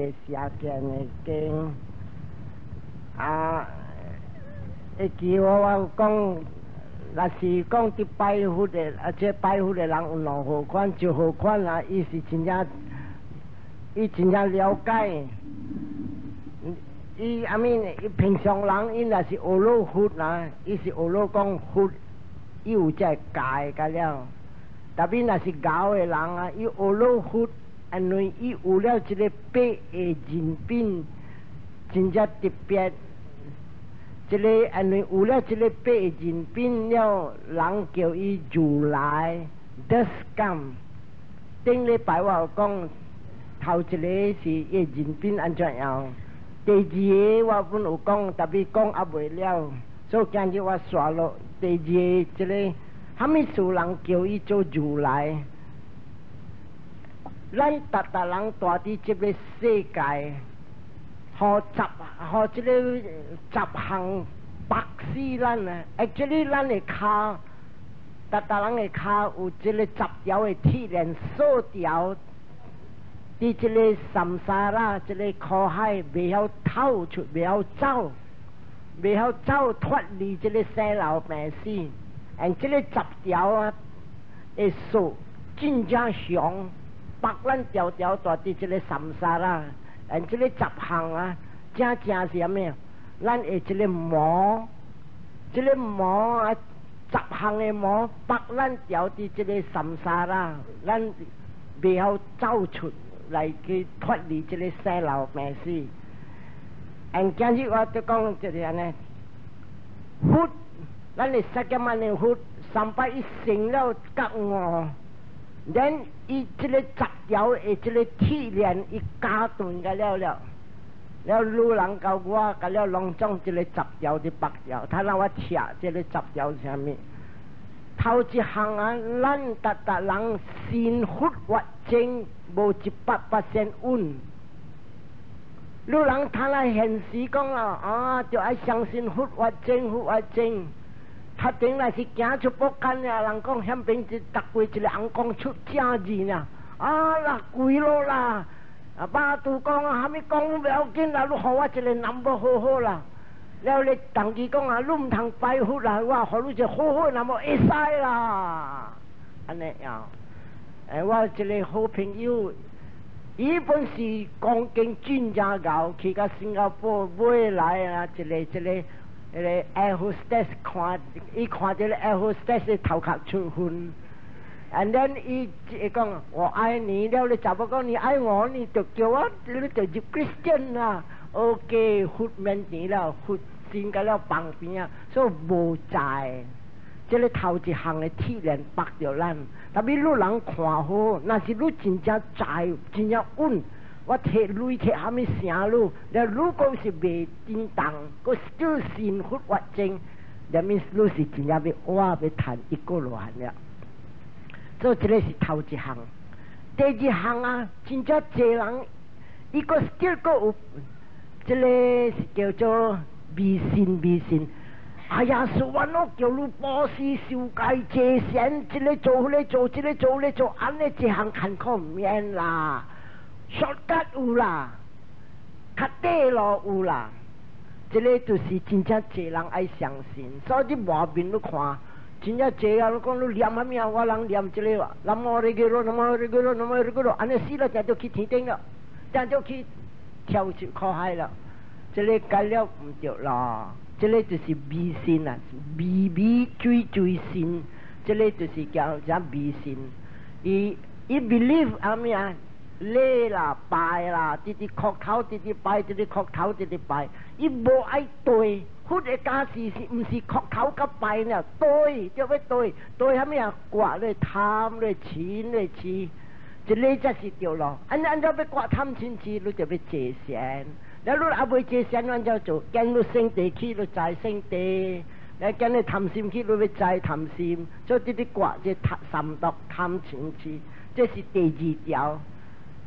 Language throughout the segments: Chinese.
个写见的经啊，会记我讲，若是讲伫拜佛的，这拜佛的人有两好款，一好款啊，伊是真正了解。伊伊平常人，伊若是学了佛啦，伊是学了讲佛，伊有这教了。特别若是教的人啊，伊学了佛，因为伊有了一个八个人品，真正特别。这个因为有了这个八个人品了，人叫伊如来得感。顶礼拜我有讲，头一个是伊人品安怎样。第二个我本有讲，特别讲也袂了，所以今日我刷落第二个这个，虾米事人叫伊做如来？咱逐人住伫这个世界，互这个10项绑死咱啊！这里咱的骹，逐人的骹有这个10条的铁链锁条。伫这个三沙啦，这个苦海袂晓透出，袂晓走，袂晓走脱离这个生老病死。这个10条啊，会锁真正强，绑咱条条住伫这个三沙啦。这个10项啊，正是啥物？咱会这个魔，这个魔啊，10项的魔绑咱条伫这个三沙啦，咱袂晓走出。来去脱离这个生老病死。今日我就讲就是安尼，佛，咱的释迦牟尼佛301成了觉悟，然伊这个10条的这个铁链伊加顿个了，路人教我甲了隆重这个10条的8条，他让我听这个10条是啥物？头一项啊，咱逐人信佛活证。无100%稳，有人他来现实讲啊，就爱相信佛活证。他顶来是行出佛间啊，人讲险边一踏过一个红光出正字呢，啦跪咯啦，巴肚讲虾米讲不要紧啦，你互我一个南无好好啦。了你同伊讲啊，你唔通拜佛啦，我互你一个好好南无会使啦，安尼样。我一个好朋友，伊本是钢筋专家教，去到新加坡买来啊，一个 Air Hostess 看，伊看这个 Air Hostess 的头壳出昏，and then 伊讲我爱你，了你查某讲你爱我，你就叫我，你就入 Christian 啦 ，OK， 佛免钱了，佛先甲了旁边啊，所以无债。这个头一项的铁链绑着咱，特别你人看好，那是你真正在真正稳，我摕镭摕虾米声路，了如果是袂震动，个 still 信佛活证，那面你是真正要我要谈一个乱了。所以这个是头一项，第二项啊，真正侪人，伊个 still 个有，这个是叫做迷信。哎呀，是我那叫你布施受戒戒贤，这个做那做，这个做那做，安尼一项坎坷唔免啦，shortcut 有啦，较底路有啦，这个就是真正侪人爱相信，所以你外面你看，真正侪啊，你讲你念啥物啊？我人念这个，南无哩个罗，南无哩个罗，南无哩个罗，安尼死了就要去天顶了，就去跳出苦海了，这个改了唔对啦。这个就是迷信啊，迷追信，这个就是叫啥迷信。伊 believe 啥物啊？礼啦、拜啦，直磕头，直拜，直磕头，直拜。伊无爱对，佛的家事是毋是磕头甲拜呢？对，就要对啥物啊？刮咧贪咧钱咧痴，这个才是对咯。按照要刮贪钱痴，你就要戒善。แล้วรู้อาบุญเจสันวันเจ้าจู่แกนรู้เส้นเตะขี้รู้ใจเส้นเตะแล้วแกนได้ทำซิมขี้รู้ไปใจทำซิม就这啲挂这三毒贪情痴，这是第2条。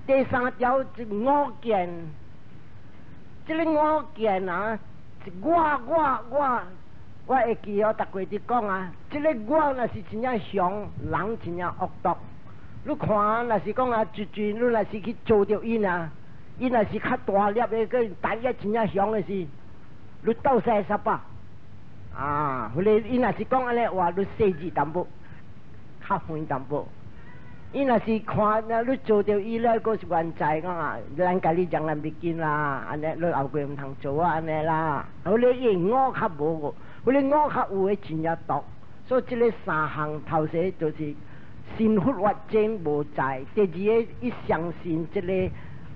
第3条是我见，这个我见啊，我会记我逐过伫讲啊，这个我若是真正凶，人真正恶毒。你看若是讲啊，你若是去做着因啊。伊若是较大粒的，个大叶真正香的是，你到40吧。啊，后来伊若是讲安尼话，你细致淡薄，较远淡薄。伊若是看，你做到伊咧，个是原在讲啊，咱家己将来袂见啦，安尼你后辈唔通做啊，安尼啦。后来伊我较无个，后来我较有诶真正毒，所以即个3项头先就是心佛法正无在，第二个伊相信即个。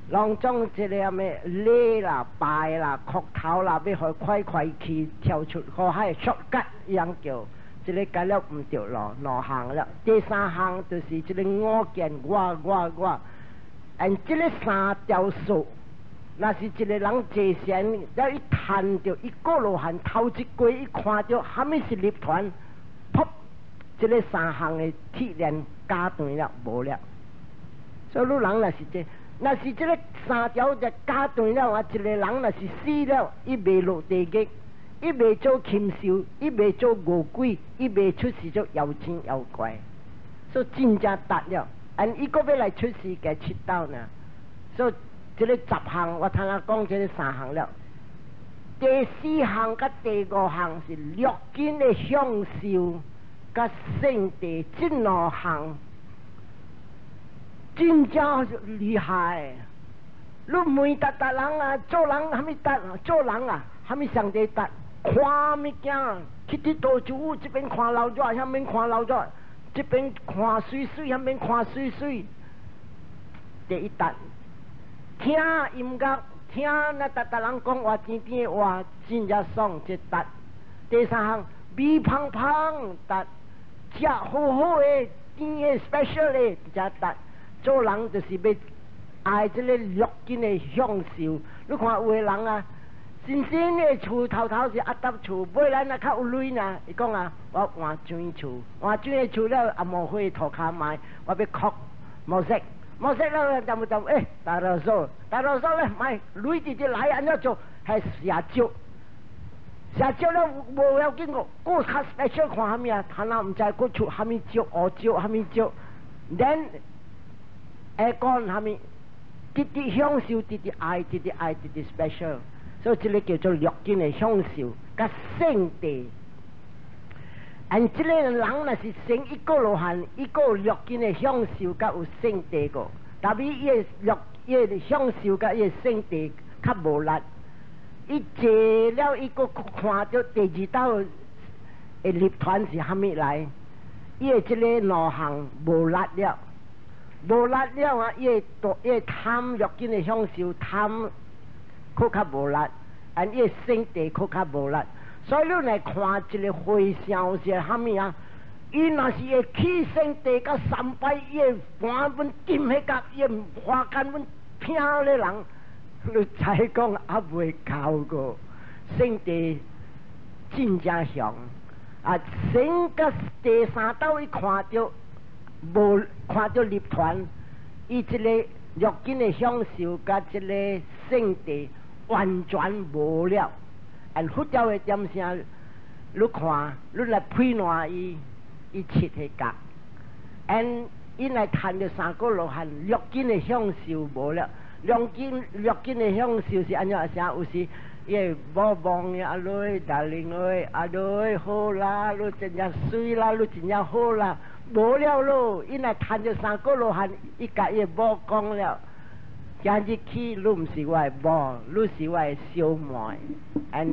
拢种即个咩礼啦、拜啦、磕头啦，要互快快去跳出火海缩吉一样叫，即个解了唔对咯，2项了。第3项就是即个我见我，即个3条数，那是一个人坐禅，了一叹着一个罗汉头一过一看着，虾米是立团，噗，即个3项的铁链加断了，无了。所以你人若是这。若是这个3条就加断了啊！一个人若是死了，伊未落地狱，伊未做禽兽，伊未做恶鬼，伊未出世做妖精妖怪，所以真正达了。伊个要来出世嘅7道呢，所以这个10项我听人讲，这个3项了。第4项甲第5项是六根的享受，甲圣地这2项。真正厉害！你每达人啊，做人虾米达？做人啊，虾米上帝达？看物件，去伫倒厝，这边看老热，遐边看老热，这边看水水，遐边看水水。第一达，听音乐，听那达人讲话甜甜的话，真正爽，这达。第3项，味芳芳达，食好好的，甜的 special 的，才达。做人就是要爱这个六根的享受。你看有的人啊，新鲜的厝头是阿搭厝，买来那较有钱呢。伊讲啊，我换砖厝，换砖的厝了，也无火涂骹买，我要哭毛色了，淡不淡？大啰嗦咧，买钱直直来安怎做？系下酒了无要紧个，个较 special 看虾米啊？他那唔知个厝虾米酒，黑酒虾米酒 ，then。讲虾米？直直享受，直直爱 special， 所以这个叫做六根的享受，甲圣地。这个人若是生一个罗汉，一个六根的享受，甲有圣地个。但是伊的享受甲伊的圣地较无力。伊坐了，伊个看到第2道的立团是虾米来？伊的这个2项无力了。无力了啊！伊会贪欲根的享受，贪佫较无力，伊会圣地佫较无力。所以你来看一个回向是虾米啊？伊若是会去圣地甲3拜，伊会搬阮金迄甲，伊会花干阮拼咧人，你才讲也袂够个。圣地真正香啊！圣甲第3道伊看着。无看到立团，伊这个六根的享受，甲这个圣地完全无了。佛教的点声，你看，你来批判伊切迄角，伊来谈着3个罗汉，六根的享受无了。六根的享受是安怎啥？有时伊会无望呀，落大灵落好啦，落真正水啦，落真正好啦。无了咯，伊若谈着3个罗汉，伊甲伊某讲了，今日起你毋是我的某，你是我的小妹，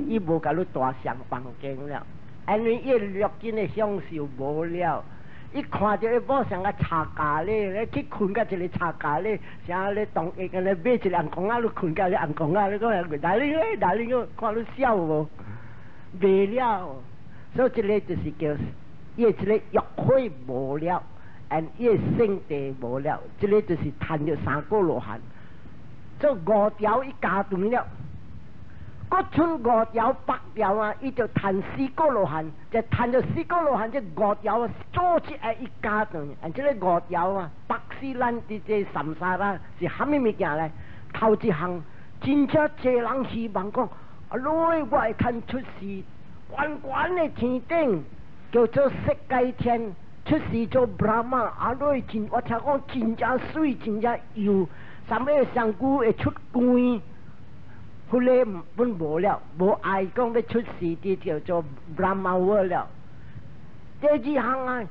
伊无甲你大上房间了，因为伊六根的享受无了，伊看着伊某像个茶咖咧，去困甲一个茶咖咧，像咧动一个咧买一个红公仔，你困甲咧红公仔，你讲大灵看你笑无？袂了，所以这个就是叫。伊这个欲火无了，伊圣地无了，这个就是谈着3个罗汉，做5条伊加断了，佫剩5条8条啊，伊就谈4个罗汉，就谈着4个罗汉，这5条啊，做起来伊加断，这个5条啊，白死咱的这三沙啦，是虾米物件咧？头一项，真正济人希望讲，我会看出世，悬悬的天顶。叫做色界天，出世做 Brahma， 我听讲真正水，真正油，三个香菇会出光，后来本无了，无爱讲要出世啲叫做 Brahma World 了。第二项啊，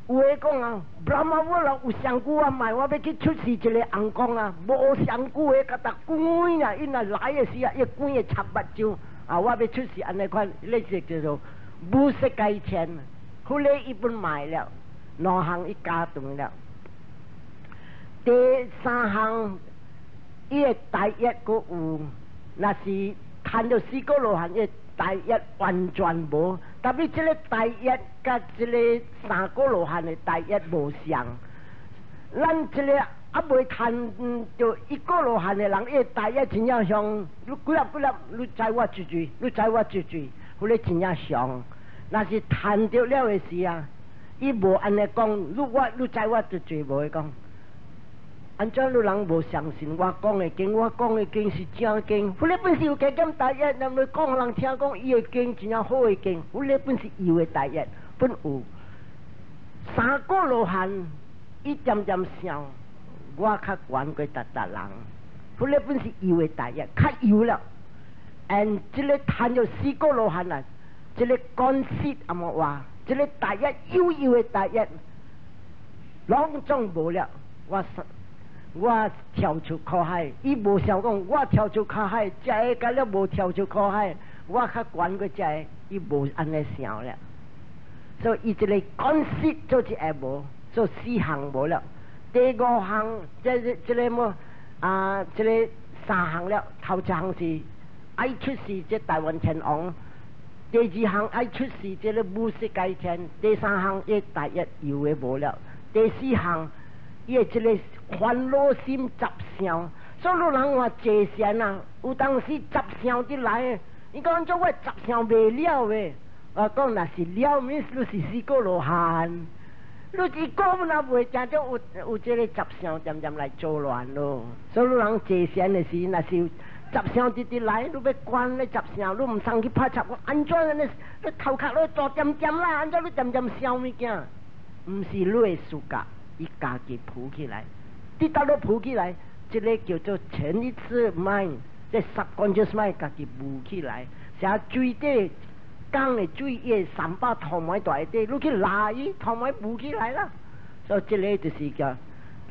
有诶讲啊 ，Brahma World 有香菇啊，卖我要去出世一个红光啊，无香菇诶，甲搭光啊，因啊来诶时啊，一光会插目睭啊，我要出世安尼款，呢只叫做无色界钱。后来伊本卖了，两项伊加断了。第三项，伊诶第一个有，那是谈到四个罗汉，伊第一完全无，特别这个第一甲这个三个罗汉的第一无相。咱这个啊未谈到一个罗汉的人，伊第一真正像，你几粒，你知我一句，你知我一句，后来真正像。那是谈到了的时啊，伊无安尼讲，你知我一句无会讲。安怎有人无相信我讲的经？我讲的经是正经。后来本是有加减第一，人们讲人听讲伊的经真正好的经。后来本是有的第一，本有三个罗汉，伊渐渐想，我较悬过达人。后来本是有的第一，较有了。and 这个谈到四个罗汉啊，这个干涉阿莫话，这个第一有的第一，拢总无了。我跳出靠海，伊无想讲我跳出靠海，这个甲了无跳出靠海，我较悬过这个，伊无安尼想了。所以伊这个干涉做一下无，做四项无了。第五项，这个么啊，这个三项了，头一项是爱出世这台湾天王，第二项爱出世这个武世界天，第三项伊第一有的无了，第四项。伊这个烦恼心十相，所以人话坐禅啊，有当时十相的来，你讲做我十相未了的，我讲那是了，面你是四个罗汉，你一个那未真就有这个十相渐渐来作乱咯。所以人坐禅的时，那是十相的来，你要关你十相，你唔上去拍插，我安怎你头壳你做点点啦，安怎你点点烧物件，唔是你的事噶。伊家己浮起来，滴到都浮起来，这个叫做潜意识 mind， 即 subconscious mind 家己浮起来，像水底江的水叶三把头毛大底，你去拉伊头毛浮起来啦。所以这个就是叫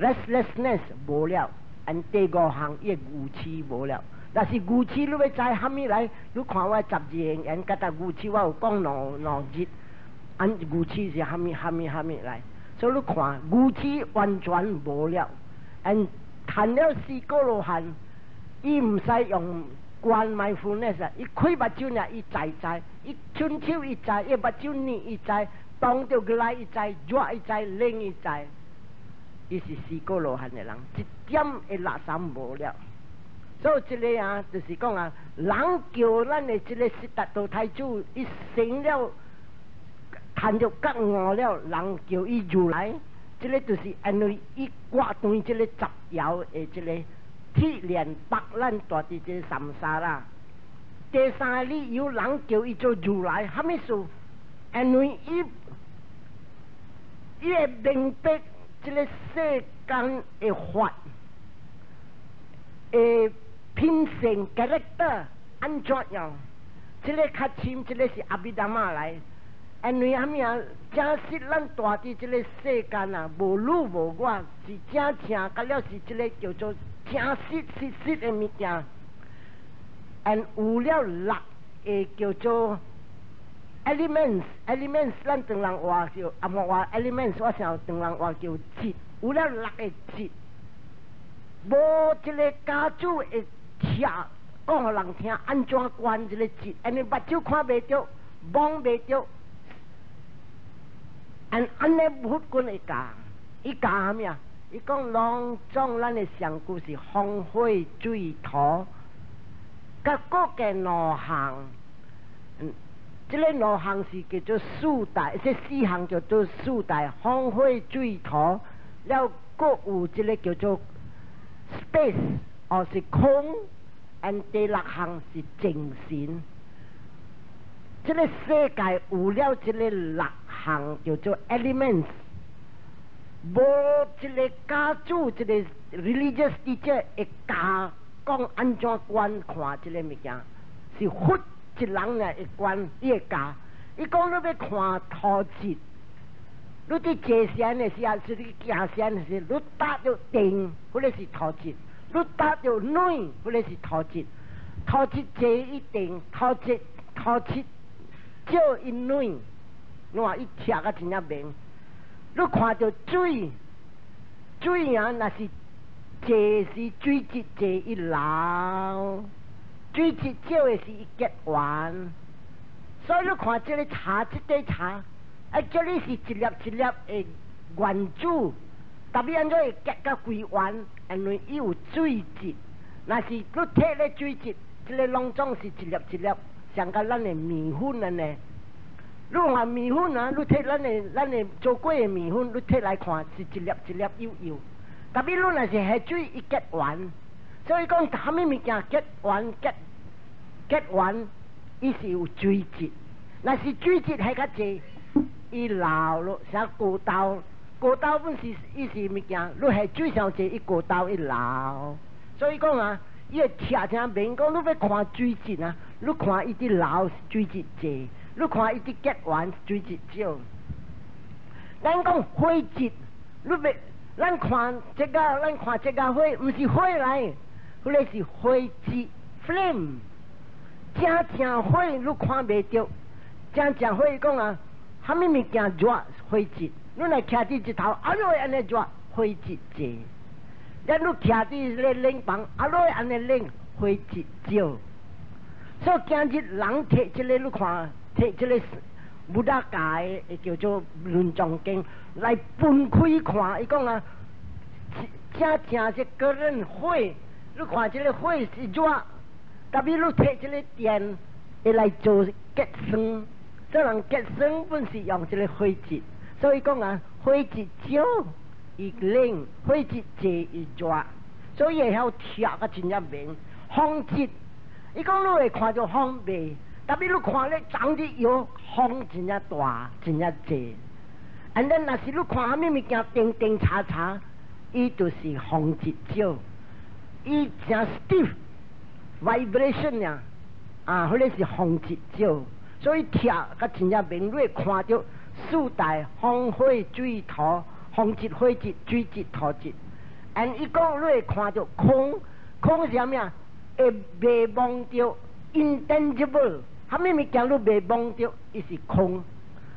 restlessness 无了，按第五项伊牛气无了。但是牛气你要知虾米来？你看我12年甲搭牛气，我有讲两日，按牛气是虾米来？所以你看，牛气完全无了，and 谈了四个罗汉，伊唔使用关mindfulness，伊开目睭呢，伊知，伊伸手伊知，伊目睭捏伊知，当着佢来伊知，热伊知，冷伊知，伊是四个罗汉的人，一点会垃圾无了。所以这个啊，就是讲啊，人叫咱的这个悉达多太子，伊成了。谈着觉悟了，人叫伊如来，这个就是因为伊挂断这个十爻的这个铁链绑咱大地这三沙啦。第三个理由，人叫伊做如来，虾米事？因为伊会明白这个世间的法，品性 character 安怎样？这个较深，这个是阿毗达摩来。因为虾米啊？正是咱大地这个世间啊，无你无我，是正正，甲了是这个叫做正实的物件。有了六个叫做 elements， 咱唐人话叫啊莫话 elements， 我想唐人话叫节。有了六个节，无这个家主会听讲互人听安怎关这个节，因为目睭看袂着，望袂着。安尼不管会教，伊教虾米啊？伊讲两种咱的上句是风火水土，甲各个两项，这个两项是叫做四大，这四项叫做四大，风火水土，了各有这个叫做 space， 或是空，第六项是精神。这个世界有了这个六项叫做 elements，无一个家主，一个 religious teacher 会教讲安怎观看这个物件，是佛一人呢会观，伊会教。伊讲你要看头节，你伫坐禅的时候，是你行禅的时候，你搭着定，迄个是头节；你搭着软，迄个是头节。头节坐一定，头节少一软，你看伊徛甲真正明。你看到水啊，那是坐是水节坐一流，水节少的是一结完。所以你看这个茶，这个茶，这里是一粒一粒的原子，特别安怎会结甲归完，因为伊有水节。那是你摕咧水节，这个拢总是一粒一粒，像甲咱的面粉安尼。你看面粉啊，你摕咱的做过的面粉，你摕来看是一粒一粒幼幼。特别你若是下水一结完，所以讲啥物物件结完，伊是有水节。若是水节还较济，伊老咯，像果豆本是伊是物件，你下水上济，伊果豆伊老。所以讲啊，伊会徛真明，讲你要看水节啊，你看伊啲老水节济。你看伊啲结完水节少，咱讲火节，你别咱看这个火，唔是火来，迄个是火节 flame， 正火你看袂着，正火讲啊，啥物物件热火节，你来徛伫一头，阿落安尼热火节济，咱你徛伫咧冷房，阿落安尼冷火节少，所以今日人摕即个你看。摕这个武打界的叫做论藏经来分开看，伊讲啊，正是个人火，你看这个火是热，特别你摕这个电会来做结霜，这人结霜本是用这个火节，所以讲啊，火节少伊冷，火节济伊热，所以会晓徛个真正明。风节，伊讲你会看到风味。特别你看咧，长日有风真正大，真正济。and then 若是你看啥物物件定查，伊就是风节少，伊正 stiff vibration 呀，迄个是风节少，所以徛甲真正明，你会看到四大风火水土，风节、火节、水节、土节。and 伊讲你会看到空是啥物啊？会袂忘掉 intangible。啥物物件你袂忘着，伊是空。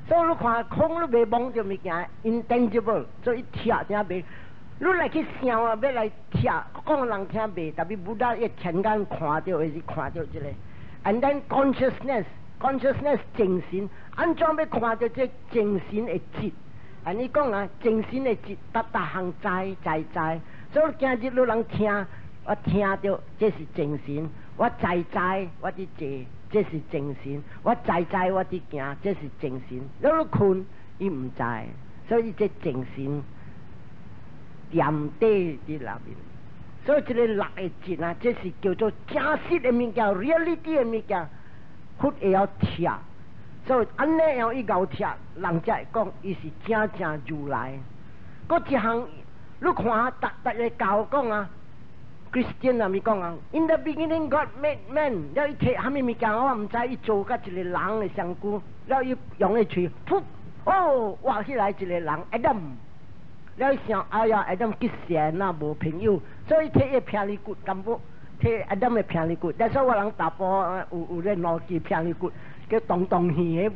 所以你看空你袂忘着物件 intangible， 所以徛真袂。你来去想啊，要来徛，讲人听袂，特别不大一天眼看着，还是看着这个。and then consciousness 精神，安怎要看着这精神的节？你讲啊，精神的节，搭项知。所以今日你人听，我听着这是精神，我知，我伫坐。这是精神，我知我伫行，这是精神。你困，伊唔知，所以这精神垫底伫内面。所以这个六个节啊，这是叫做真实的物件 ，reality 的物件，佛会晓徛。所以安尼样伊咬徛，人才会讲伊是正如来。嗰一项，你看逐个教讲啊。Christian 啊，咪讲啊 ，In the beginning God made man， 了伊摕啥物物件，我唔知伊做甲一个人的上句，了伊用个喙，噗，哦，挖起来一个人 Adam， 了伊想，哎呀 ，Adam 去神啊，无朋友，所以摕伊偏离骨，根本摕 Adam 的偏离骨，但是我人打波有咧逻辑偏离骨，叫动戏的，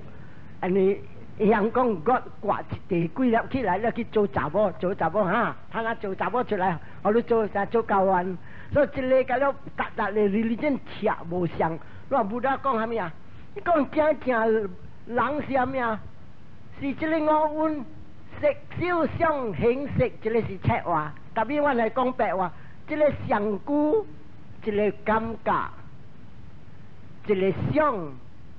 安尼。人讲割挂一地几粒起来，了去做查某哈，他那做查某出来，我你做教员，所以一个甲了达的 religion 徛无相。我武打讲啥物啊？你讲正人是啥物啊？是这个五蕴色受想行识，这个是切话。特别我来讲白话，这个上句，一个感觉，一个想。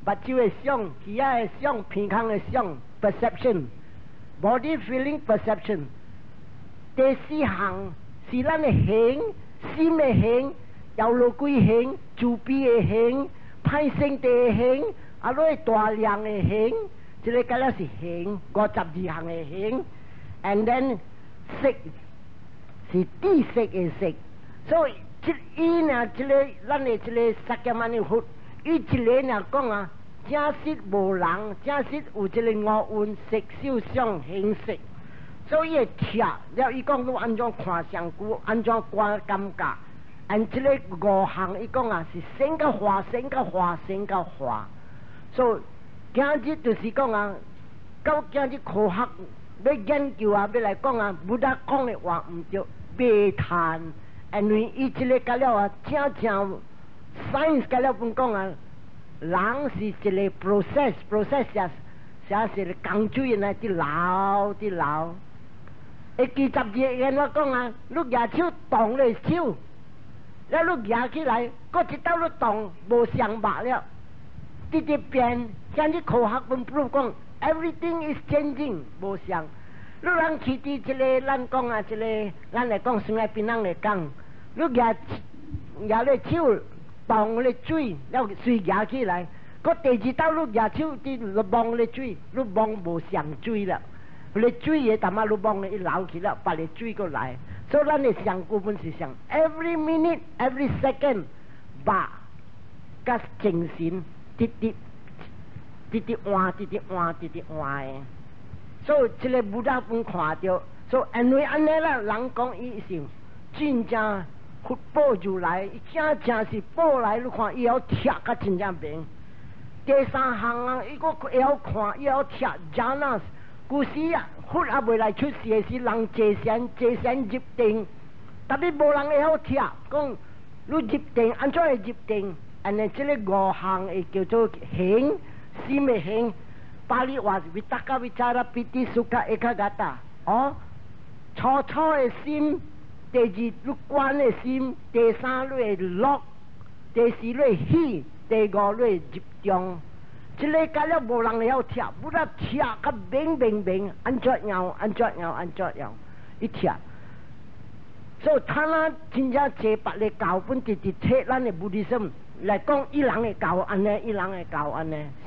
目睭的想，耳仔的想，鼻孔的想 ，perception，body feeling perception。第四项是咱的行，心的行，摇落鬼行，自闭的行，歹性地的行，落大量的行，这个个了是行，52项的行。and then 色是知识的色，所以伊呢，这个咱的这个萨迦曼尼佛，伊一个呢讲啊，正实无人，正实有这个五蕴色受想行识，所以伊贴了，伊讲我安怎看上久，安怎观感觉，按这个五行，伊讲啊是生到化，生到化，生到化，所以今日就是讲啊，到今日科学要研究啊，要来讲啊，不达讲的话唔对，别谈。因为伊这个甲了啊，正 science 甲了本讲啊，人是一个 process 啊，是个工具人啊，啲老。会记十二人我讲啊，你举手动咧手，了你举起来，嗰一刀你动无相白了，直变，像啲科学本 prove 讲 everything is changing 无相。你人去伫这个咱讲啊，这个咱来讲，算来槟榔来讲。你举咧手动咧水，了水举起来，个第二刀你举手伫望咧水，你望无上水了，咧水嘢淡仔你望咧一流去了，把咧水过来，所以咱咧上古本是上 every minute every second 把甲精神直换诶，所以这个武大本看到，所以因为安尼啦，人讲伊是真正。佛报如来，伊正是报来，你看伊晓贴甲真正明。第三项啊，伊个会晓看，伊晓贴加纳。古时啊，佛也未来出世的时，人坐禅入定，但你无人会晓贴，讲你入定安怎会入定？安尼即个五项会叫做行，心的行。巴利话是vitaka vichara piti sukha ekagata，哦，初的心。第二，你观的心；第三，你会乐；第四，你会喜；第五，你会集中。这个甲了无人会晓贴，不得贴甲明，安怎样，一贴。所以他那真正这白的教本，直贴咱的菩提心来讲，伊人的教安尼，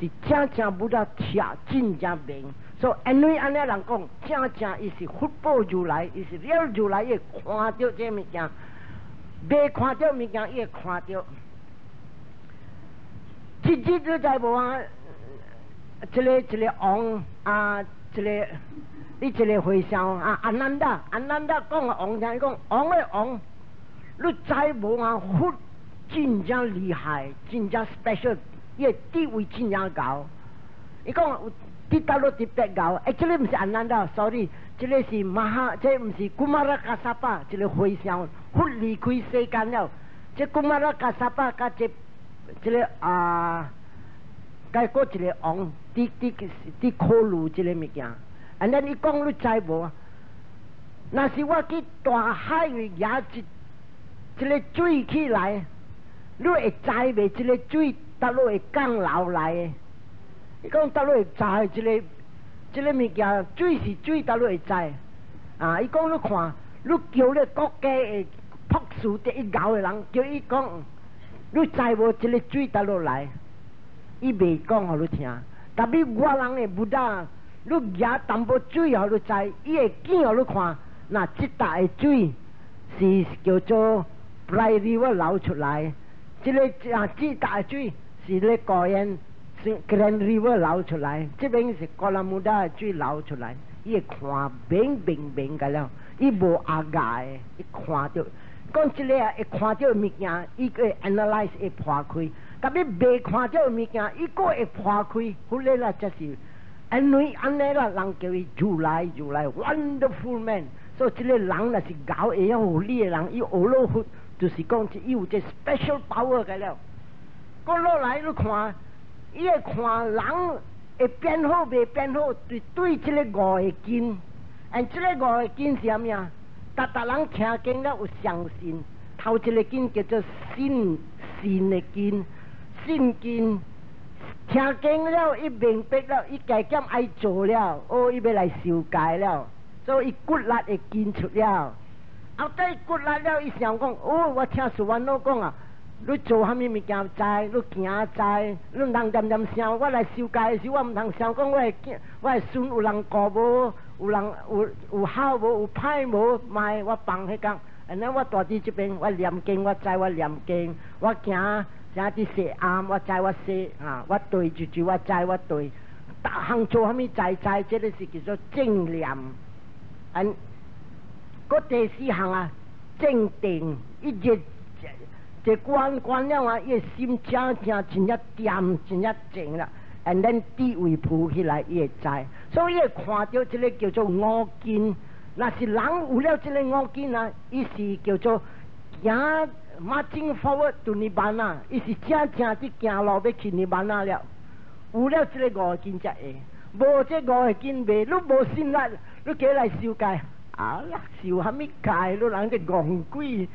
是正不得贴，真正明。所以，因为安尼人讲，正伊是佛报如来，伊是了如来，伊看到这物件，未看到物件，伊会看到。日你知无啊？一个王啊，你这个和尚啊，安南达讲啊，王讲王的王，你知无啊？佛真正厉害，真正 special， 伊的地位真正高。伊讲。啲大陆特别高，这个唔是安南达 ，sorry， 这个是这唔是古马拉卡萨巴，这个回向，佛离开世间了，这古马拉卡萨巴甲这个啊，甲个一个王，啲考虑这个物件，安尼你讲你知无？那是我去大海里压一个水起来，你会知未？这个水大陆会降流来的。伊讲倒落会知这个物件，水是水，倒落会知。啊，伊讲你看，你叫咧国家的朴素第一搞的人，叫伊讲，你知无？这个水倒落来，伊未讲互你听。但比我人的不大，你举淡薄水互你知，伊会见互你看。那这大的水是叫做 Bright River 流出来，这大的水是咧高原。Grand River 流出来，这边是哥拉姆达水流出来，伊会看明个了，伊无阿嘎的，伊看到，讲这个会看到物件，伊会 analyze 会破开，但你未看到物件，伊个会破开，后来啦就是，因为安尼啦，人叫伊如来 wonderful man， 所以这个人若是搞会晓学理的人，伊学落去，就是讲伊有这 special power 个了，讲落来你看。伊会看人会变好未变好，对这个五个根，这个五个根是啥物啊？逐人听经了有相信，头一个根叫做信的根，信根。听经了，伊明白了，伊家减爱做了，哦，伊要来受戒了，所以伊骨力会根出了。后底骨力了，伊想讲，哦，我听苏万老讲啊。你做虾米物件知，你行知，你唔通念念想，我来受戒时，我唔通想讲我的孙有人顾无，有好无，有歹无，卖我放迄工。安尼我大伫这边，我念经，我知我念经，我行伫洗暗，我知我洗啊，我对住，我知我对。逐项做虾米知，这个是叫做正念。嗰第四项啊，正定，一关了啊，伊心真一点，真一静啦。and then 智慧浮起来，伊会知。所以伊看到这个叫做五根。那是人有了这个五根啊，伊是叫做行marching forward to Nibbana，伊是正伫行路要去Nibbana了。有了这个五根才会，无这五根未，你无信力，你过来受戒，啊啦受虾米戒？你人这戆鬼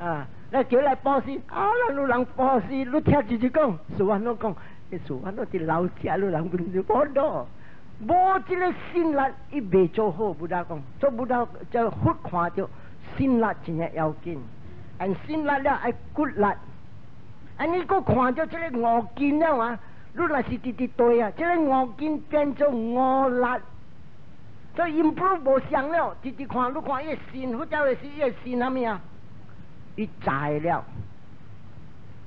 啊！你叫来布施，啊啦你人布施，你听就是讲，是安怎讲？是安怎伫老家，你人本就无多。无这个信力，伊未做好，不达讲，做不到就忽看到信力真系要紧，按信力了爱骨力，按你个看到这个五根了啊，你若是直对啊，这个五根变做五力，所以 improve 无相了，直看，你看伊个信，或者是伊个信啥物啊？伊在了，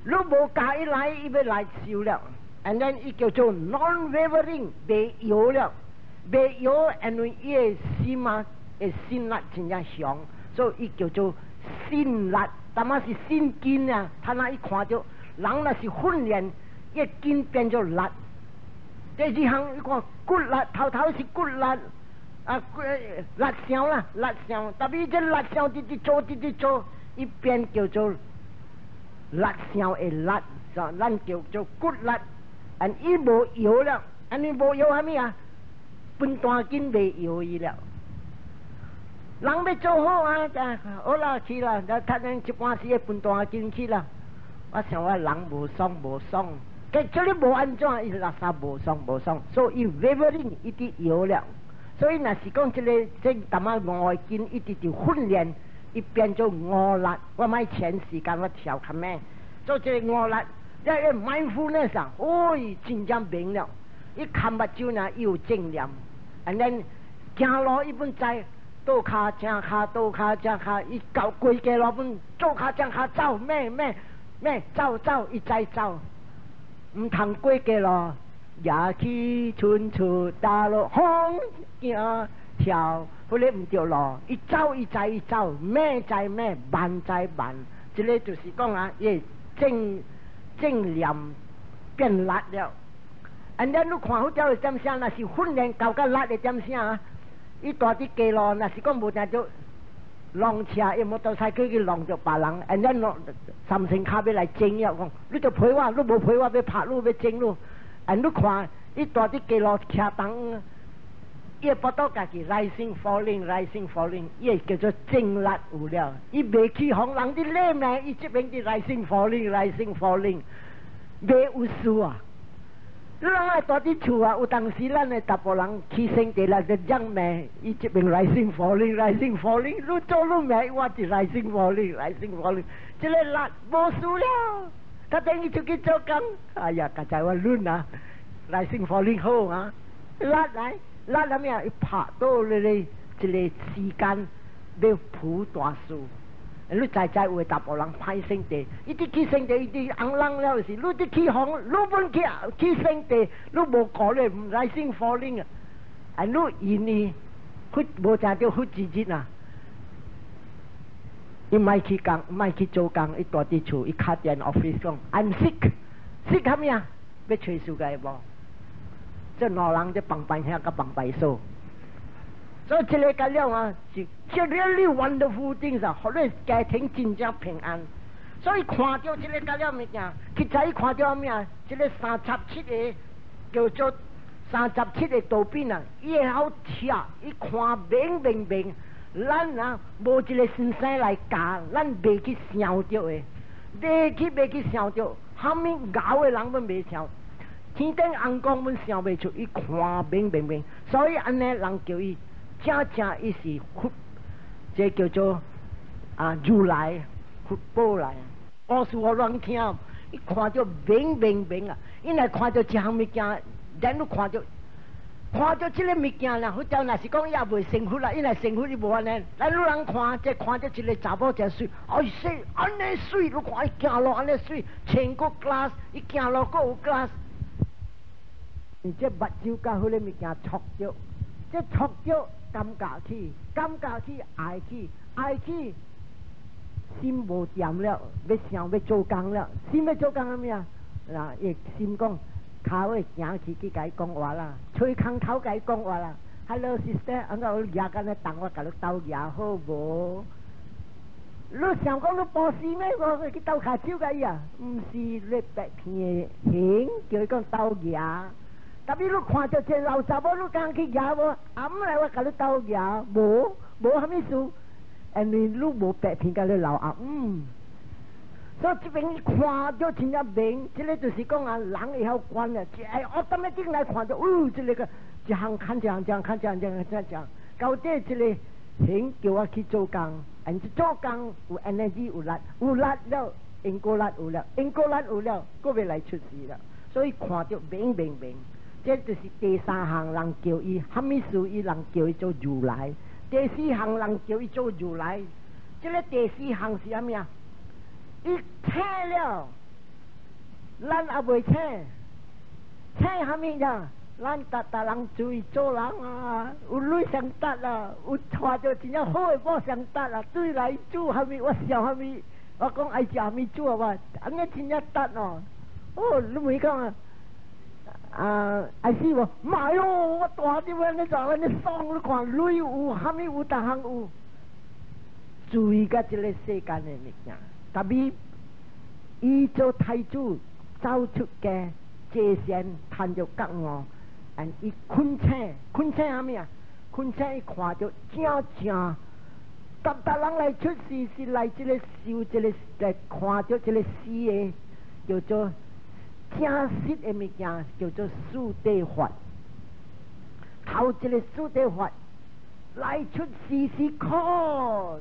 你无加伊来，伊要来受了。and then 伊叫做 non-wavering， 袂摇了，袂摇，因为伊个心啊，个心力真正强，所以伊叫做心力。但嘛是心根啊，他那伊看到人若是训练，伊个根变做力。第二项，伊看骨力，头是骨力，啊，力上啦，力上，特别这力上直做，伊变叫做力上的力，咱叫做骨力。安伊无摇了，安尼无摇虾米啊？分担根未摇伊了。人要做好啊，好啦去啦，他能一般时分担根去啦。我想我人无爽，结这里无安怎，伊垃圾无爽，所以伊 wavering 一直摇了。所以若是讲这淡仔五根一直就训练，伊变做五力。我买前时间我调看咩，做这个五力。在 mindfulness 上，真正明了。伊看目睭呢，伊有正念。and then 行路伊本知倒骹正骹，伊到规家路本左骹正骹走，咩走，伊知走。唔通过家路，也去春处大路风行跳，或者唔着路，伊走，伊走，咩知咩，慢知慢。这个就是讲啊，伊正念变力了，and then 你看好叫点声，那是训练到个力的点声啊！伊大啲街路，那是讲无定做浪车，伊摩托车去浪着别人，and then 三乘卡要来争了，讲你就陪我，你无陪我要拍路要争路，and 你看伊大啲街路车动，伊不到家己 rising falling，伊会叫做正力有了，伊未起红人啲脸呢，伊这边啲 rising falling，未有事啊！你人爱大啲厝啊，有当时咱的大部人起身地来就讲咩，伊这边 rising falling，你做你咩，我就 rising falling，这个力无事了，他等于就去做工，哎呀，刚才我乱啊 ，rising falling 好啊，力来。咱那咩？伊拍到你这个时间要普大事，你在有的大部人歹生地，伊啲起生地，伊啲红人了是，你啲起红，你本起生地，你无顾咧，唔来生火灵啊！啊，你因为佢无正叫好自己啊！伊咪去工，咪去做工，伊大啲厝，伊卡电 office 讲 ，I'm sick 虾米啊？要吹数个无？这老人就帮下个帮手，所以这个个了啊，是 really wonderful things 啊，好多家庭真正平安。所以看到这个个了物件，去仔看到咩啊？这个37个叫做37个图片啊，伊会好听，伊看明，咱啊无一个先生来教，咱袂去想着的，袂去想着，虾米咬的人们袂想。天顶红光阮想袂出，伊看明，所以安尼人叫伊正伊是佛，这叫做如来佛宝来。告诉我人听，伊看到明啊，因来看到一项物件，咱都看到这个物件啦，或者若是讲也袂幸福啦，因来幸福伊无安尼，咱路人看到一个查某真水，哎水安尼水，你看伊行路安尼水，穿个 glass， 伊行路个有 glass， 这目睭甲迄个物件戳着，这戳着感觉起，爱起。心无掂了，要想要做工了，心要做工了咩啊？嗱，亦心讲，脚会行去甲伊讲话啦，吹空头甲伊讲话啦。Hello sister， 我牙干咧等我甲你斗牙好无？你想讲你报事咩？我去斗下手甲伊啊？唔是你白片形，叫伊讲斗牙。特别你看到这老查某，你讲去牙无？暗来我甲你斗牙，无虾米事。你无白片甲你老暗，所以这边看到真正明，这个就是讲啊，人会晓观啊，我当然顶来看到，这个一项看这样，到底这个形叫我去做工，做工有 energy 有力了，因果力有了，个要来出事了，所以看到明，这就是第三项人叫伊，虾米事伊人叫伊做如来。第四项人叫伊做如来，这个第四项是啥物啊？伊请了，咱也袂请虾米呀？咱达人注意做人啊，有女上达啦，有带着真正好诶某上达啦，对来煮虾米，我笑虾米，我讲爱食虾米煮啊，哇，安尼真正达哦，你咪讲啊。爱死无？买咯！我大啲安尼做，安尼爽，你看女有，虾米有，逐项有。注意甲这个世间的物件，特别伊做太子走出家，界限探着觉悟，伊困请虾米啊？困请伊看着正，达人来出世是来这个受这个来看着这个死的，叫做。正实的物件叫做四谛法，头一个四谛法来出世是苦，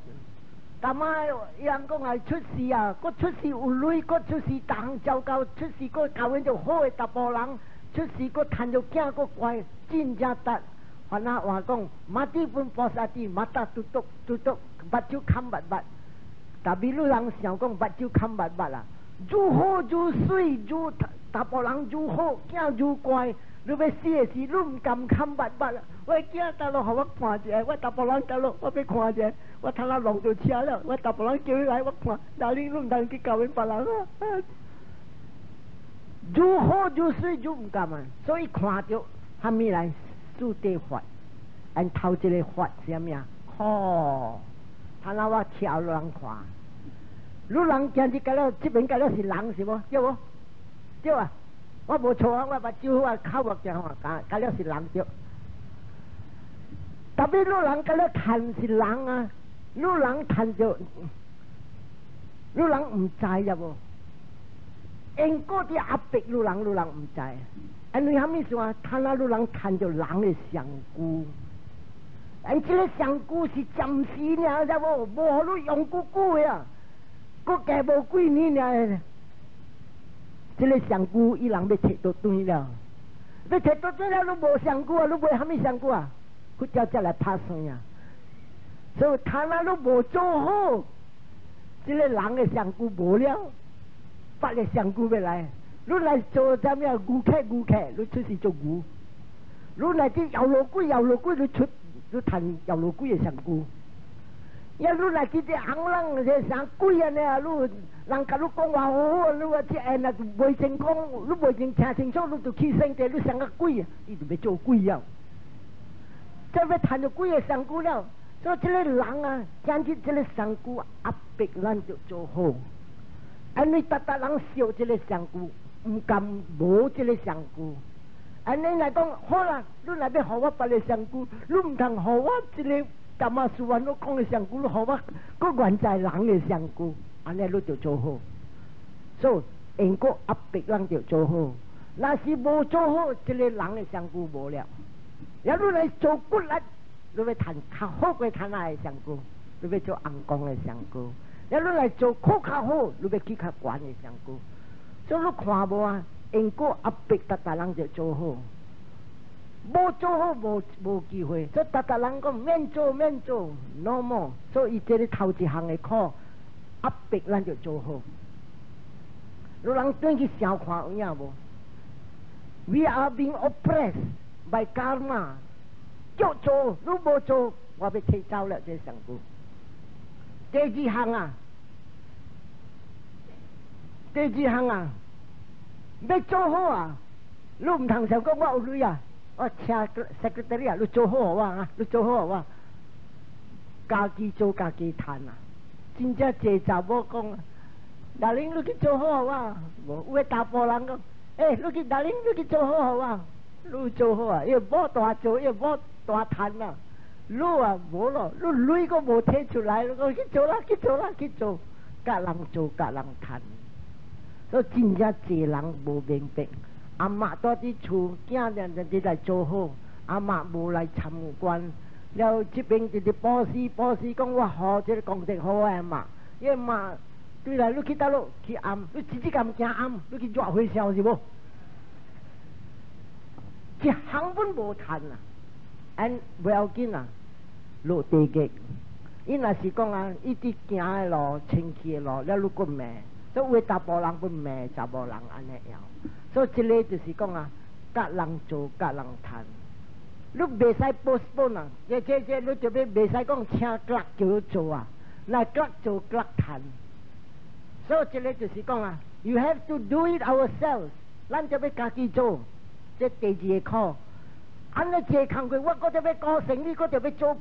但卖人讲来出世啊，个出世有女，个出世当糟糕，出世个教阮就好诶，达波人出世个趁着囝个乖，真正得。凡那话讲，马蒂本菩萨蒂，马达嘟嘟，目睭看白，但比如人想讲目睭看白啦。如好如水如达波人如好，囝如乖，你要死的时，你唔敢看白啦。我囝倒落，互我看者，我达波人倒落，我要看者，我头下落着车了，我达波人叫伊来，我看，哪里你唔通去教阮别人啊？如好如水如唔敢啊，所以看着虾米来四谛法，头一个法是啥物啊？头下我跳人看。你人今日改了，这边改了是人是无？对无？对啊！我无错啊，我目睭好啊，口目正好啊，改了是人对。特别你人改了谈是人啊，你人谈着，你人唔知呀无？因果啲压迫你人唔知。因为虾米事啊？谈啊，你人谈着人的上句。这个上句是暂时尔，知无？无互你用久的啊。我家无几年呢，这个上句伊人要摕到对了，要摕到对了，你无上句啊，你买虾米上句啊？佢才来拍算啊！所以他那你无做好，这个人的上句无了，别个上句要来，你来做啥物啊？牛客，你出去做牛；你来啲摇路龟，你出你谈摇路龟的上句。要你来去这行人这啥鬼啊呢？你人甲你讲话好，你话这那未成功，你未成听清楚，你就起身的，你像个鬼啊！你就要做鬼啊！这要谈到鬼的上句了，所以这个人啊，将起这个上句压迫咱就做好。安尼达人笑这个上句，唔敢无这个上句。安尼来讲好啦，你来要互我别个上句，你唔通互我这个。干嘛说完我讲的上句，你好我个原在人的上句，安尼你就做好。所以因果压迫人就做好，那是无做好，这个人的上句无了。要你来做骨力，你要谈较好过谈那的上句，你要做红光的上句。แล้ว你来做靠较好，你要去较悬的上高。所以你看无啊，因果压迫达人就做好，无做好无机会。所以达人讲免做，no more。所以伊这里头一项的课压迫咱就做好。有人转去想看有影无 ？We are being oppressed by karma。叫做，你无做，我要踢走了这上高。第二项啊，要做好啊！你唔通想讲我有女啊，我请 secretary 啊，你做好我啊，你做好我，家己做家己赚啊！真正济查某讲，大玲你去做好我，无有大波人讲，你去大玲你去做好我，你做好啊，要无大做，要无大赚啊！你啊无咯，你女个无摕出来，我去做啦，甲人做甲人赚。所以真正济人无明白，阿嬷在伫厝，囝人来做好，阿嬷无来参观。了这边就是保师讲我好，这个功德好啊嘛。因为嘛，对啦，你去倒落去暗，你直接咁惊暗，你去抓回消是无？一行本无谈啊，俺不要紧啊，落地极。伊若是讲啊，伊伫行的路、清气的路，了你个命。所以为查甫人不骂查甫人安尼样，所以这个就是讲啊，甲人做甲人谈，你袂使 postpone 啊，这你就要袂使讲请格叫你做啊，来格做格谈，所以这个就是讲啊 ，you have to do it ourselves， 咱就要家己做，这第二个课，安尼这工课我就要搞生意，我就要做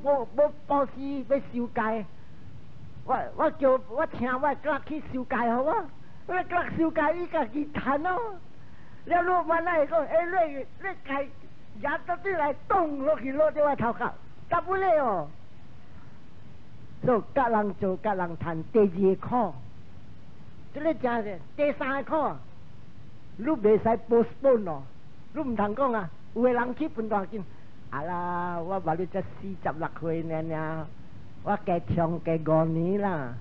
保师要修戒。我叫我请我格去修戒好啊！我格修戒伊家己谈咯。了落晚来讲，你戒也到底来动落去落在我头壳，夹不了哦。所以格人做格人谈，第二课，这个真是第三课，你袂使 postpone 咯，你唔通讲啊，有个人去分大金，啊啦，我话你才46岁呢。我加长加5年啦，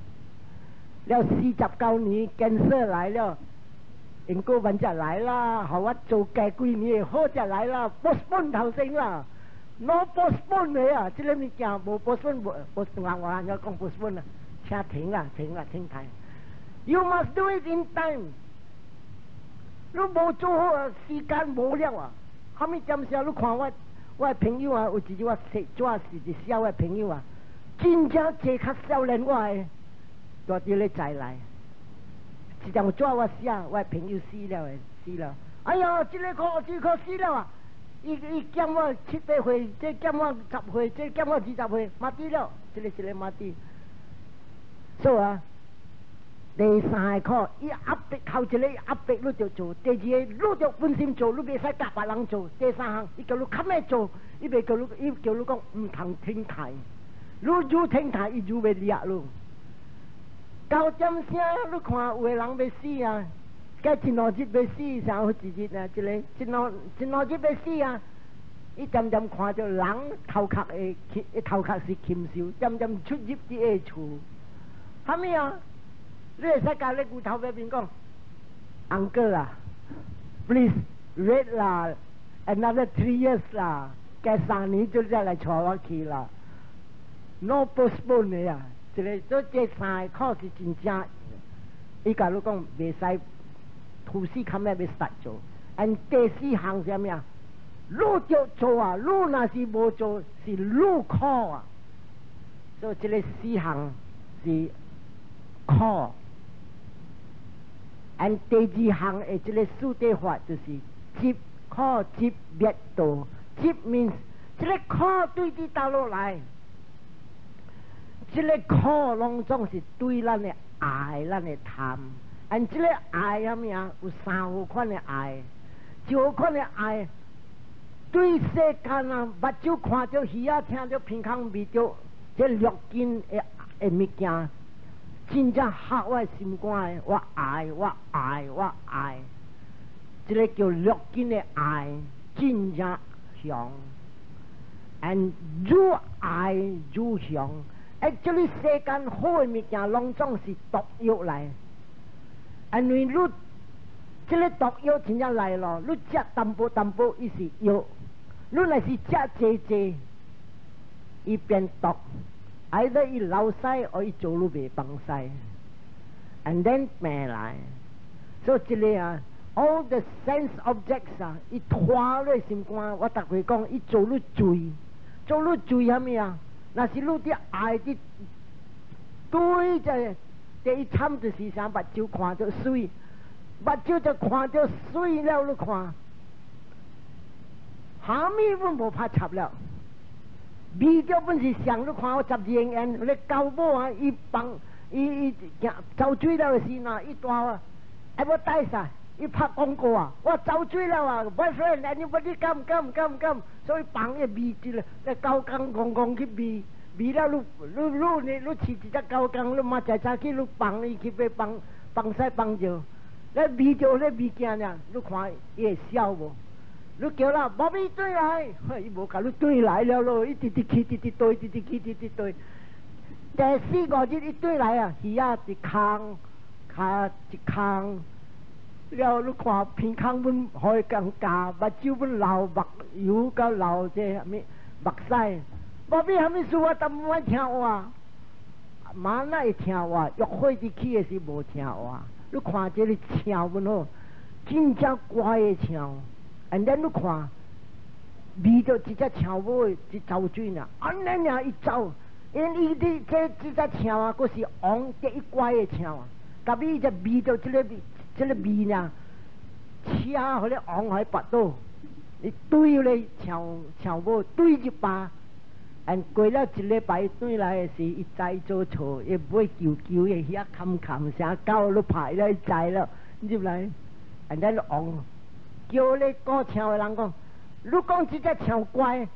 了49年建设来了，因果文才来啦，互我做加几年好才来啦 ，postpone 头先啦 ，no postpone 的啊，这个物件无 postpone， 我讲 postpone 啊，请停啦，停台 ，you must do it in time， 你无做好啊，时间无了啊，后面暂时你看我的朋友啊，有一日我写纸是一小的朋友啊。真正这较少年我的，大啲咧再来，一张纸我写，我朋友死了。哎呀，这个课死了啊！伊减我7、8岁，这减我10岁，这减我20岁，马底了，这个马底。所以啊，第三个课，伊压迫靠一个压迫你就做；第二个你就本心做，你袂使甲别人做。第三项，伊叫你较咩做，伊叫你讲唔通停台。你听他伊就要掠咯。9点声，你看有个人要死啊，该一两日要死，啥好一日啊？一两日要死啊！伊渐渐看到人头壳是禽兽，渐渐出入伫下厝。虾米啊？你会使甲你骨头那边讲 ，Uncle 啊 ，please wait 啦 ，another 3 years 啦，该3年就再来带我去啦。no postpone 的啊，这3个课是真正，伊甲你讲袂使突死看咩要 start 做，第4项是啥物啊？你就做啊，你若是无做是你考啊，所以这个4项是考，第2项的这个数地法就是接考接灭道，接 means 这个考对伫倒落来。这个苦拢总是对咱的爱，咱的贪。这个爱啥物啊？有3号款的爱，一号款的爱，对世间啊，目睭看到鱼啊，听到鼻孔味到这六根的物件，真正合我心肝的，我爱。这个叫六根的爱，真正香。越爱越香。actually 世間好嘅物件，攏總是毒藥嚟。因為你即個毒藥真正嚟咯，你食淡薄淡薄，伊是藥；你若是食濟濟，伊變毒。either 伊流西，或伊做你袂幫西。and then 病嚟，所以即個啊。all the sense objects 啊，伊拖你心肝，我逐回講，伊做你罪，做你罪係咩啊？那是你啲愛啲對就第一參就是啥，目睭看到水，目睭就看到水了，你看，下面本無拍插了，味道本是上你看我12年，你教母啊，伊放伊走水了嘅時呐，伊大啊，係冇帶晒。伊拍廣告啊！我走水了啊 ，boyfriend anybody come，所以放嘅味之咧，你高工公公去味了，你飼一隻高工，你馬仔仔去你放伊去要放西放着，你味着你味驚呀！你看伊會笑無？你叫啦，寶貝對來，伊無甲你對來了咯，伊直去對，第4、5日伊對來啊，魚啊一空，腳一空。了，你看片空本可以更加，目睭本流目油甲流這啥物目屎，寶貝啥物事我都唔愛聽話，媽哪會聽話？約會啲去嘅是無聽話。你看這個唱本好，真正乖嘅唱，and then 你看，味到一隻唱舞一走水呐，安尼呀一走，因伊啲這隻唱啊，嗰是昂第一乖嘅唱啊，甲伊只味到這個味呢，車互你昂喺拔刀，你對你唱舞對一把，and 過了一禮拜對來嘅時，伊再做錯，伊唔會叫嘅，遐冚聲狗你排了，伊知了，入來，and then 昂叫你歌唱嘅人講，你講這隻唱乖，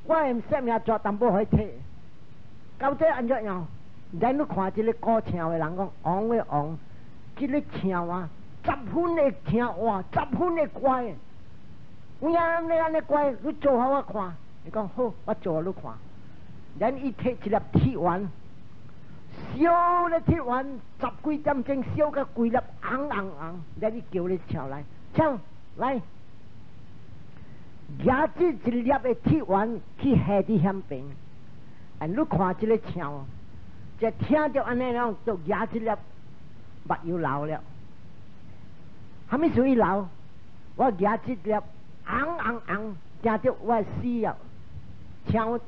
我唔識咩做淡薄可以聽，到底安怎樣？然你看這個歌唱嘅人講，昂嘅昂，這個唱啊。10分的聽話，10分的乖。你安尼乖，你做好我看。你講好，我做你看。然伊摕一粒鐵丸，燒咧鐵丸10幾點鐘燒個幾粒紅。然伊叫你唱來，唱來。夾住一粒的鐵丸去下啲香檳，你看這個唱，就聽到安尼樣，就夾一粒目油流了。係咪屬於流？我夾一粒紅，聽到我死了，唱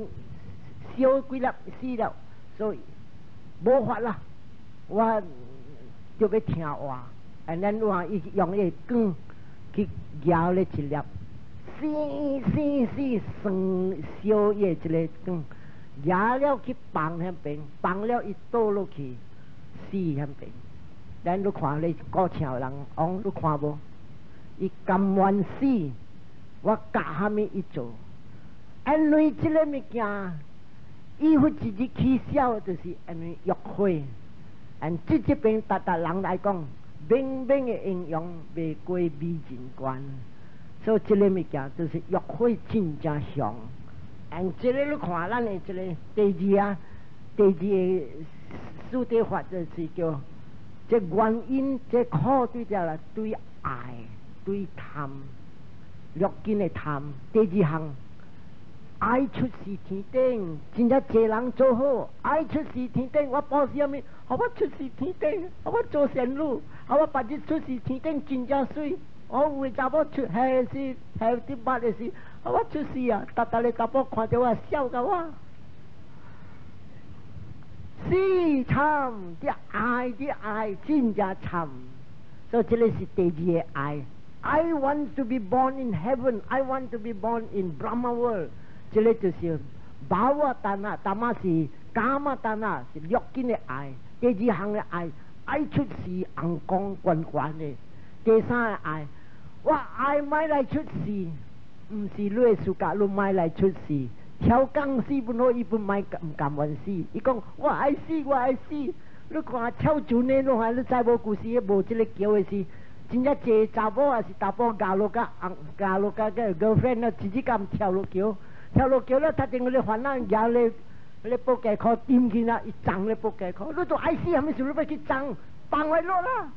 燒幾粒死了，所以無法啦，我就要聽話。and then 我用伊光去夾咧一粒，生燒伊一個光，夾了去放香檳，放了伊倒落去死香檳。然你看你歌唱人，你看無？伊甘願死，我教下面伊做。因為這個物件，伊會自己起笑，就是因為約會。這邊達人來講，明明嘅應用未過美人關，所以這個物件就是約會真正上。這個你看，咱嘅這個第二嘅書的法就是叫。這原因，這可對着啦，對愛，對貪，略見嘅貪。第二項，愛出是天頂，真正這人做好，愛出是天頂。我報什麼？我出是天頂，我做善路，我把啲出是天頂真正水。我會查某出係是係啲乜嘅事，我出事啊！但你查某看到我笑噶我。是參啲愛真正參，所以這個是第二個愛。I want to be born in heaven. I want to be born in Brahma world。這個就是巴瓦達那，達瑪是伽瑪達那，是略見嘅愛。第二項嘅愛出是陽光滾滾嘅。第三個愛，我愛買來出事，唔是你嘅暑假，你買來出事。跳鋼絲本好，伊本買唔甘願死。伊講我愛死，你看跳船呢，你知無故事無這個叫嘅事，真正這查某也是查甫嫁落個 girlfriend 啦，自己咁跳落橋了，他定嗰啲煩惱，你煲雞殼掂見啦，一掙你煲雞殼，你做 IC 係咪事？你咪去掙，放ไว้落啦。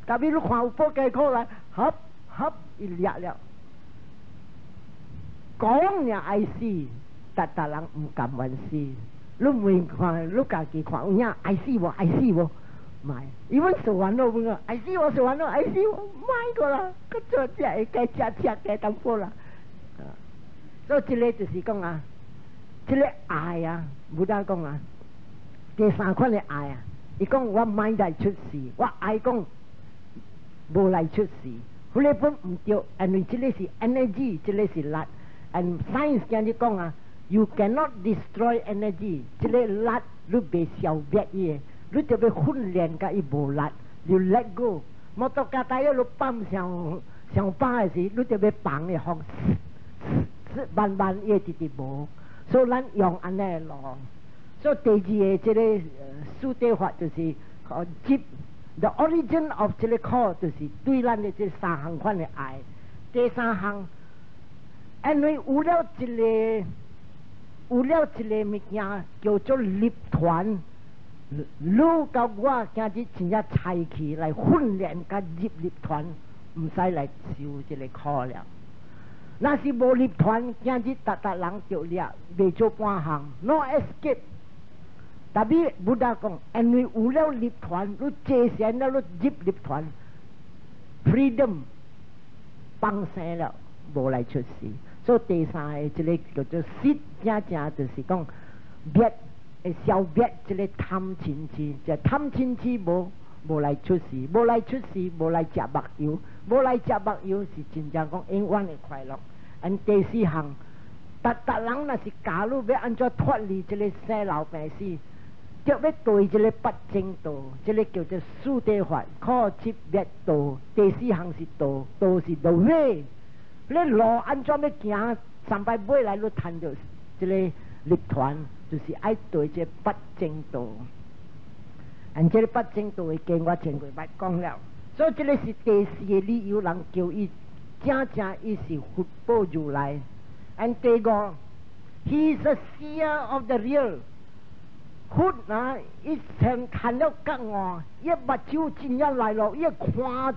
但係你看有煲雞殼嚟，合合一裂了。講呀 IC， 但人唔敢玩事。你唔看，你家己看有影 IC 無 IC 無，唔係，伊阮做完咯，問啊 IC 我做完咯 IC 我買過啦，佢做只會計只計淡薄啦。所以這個就是講啊。這個愛啊，冇得講啊。第三款嘅愛啊，伊講我買嚟出事，我愛講無嚟出事。佢呢本唔對，因為這個是 energy， 這個是力。And science 講你講啊 ，you cannot destroy energy。這個力你別消滅伊，你就要訓練甲伊無力，你 let go。摩托車帶你ปั๊ม上巴嘅時，你就要放嘅方，慢慢伊直直無。所以咱用安尼咯，所以第二個這個蘇地法就是接 the origin of 這個 call 就是對咱的這三項款的愛。第三項，因為有了一個物件叫做立團，你甲我今日真正採去來訓練甲入立團，唔使來受這個 call 了。那是無立團，今日人就了，未做半項 ，no escape。但係布達講，因為有了立團，你借錢了，你入立團 ，freedom 放生了，無來出事。所以第三個這個叫做實正就是講滅會消滅這個貪嗔癡，就貪嗔癡無來出事，無來出事，無來食目油，無來食目油是真正講永遠的快樂。and 第四項，人若是假如要安怎脫離這個生老病死，就要對這個八正道，這個叫做蘇地法，靠切滅道。第四項是道，道是道way。你路安怎要行，三擺尾來你談到這個立團，就是愛對這八正道。and 這個八正道嘅經我前幾擺講了，所以這個是第四個理由，人叫伊正伊是佛報如來。and 第五 ，He is a seer of the real。佛啊，伊曾看了覺悟，伊目睭真正來咯，伊看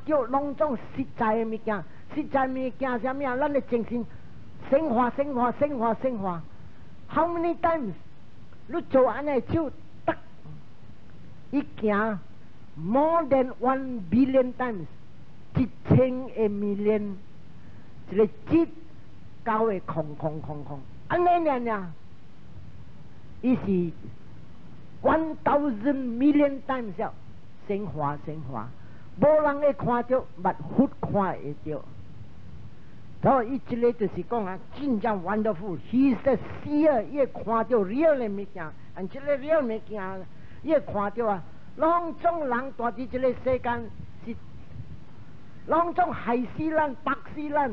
到攏種實在嘅物件，實在物件啥物啊？咱嘅精神升華。How many times 你做安尼手得？伊行 more than 1 billion times， 1000 million， 一個節交嘅空，安尼呢？伊是1000 million times 了，升華，無人會看到，但佛看會到。所以伊這個就是講啊，真正 wonderful。He is the seer， 伊會看到 real 嘅物件，而這個 real 物件，伊會看到啊，攏種人住喺這個世間是，攏種害死咱、白死咱，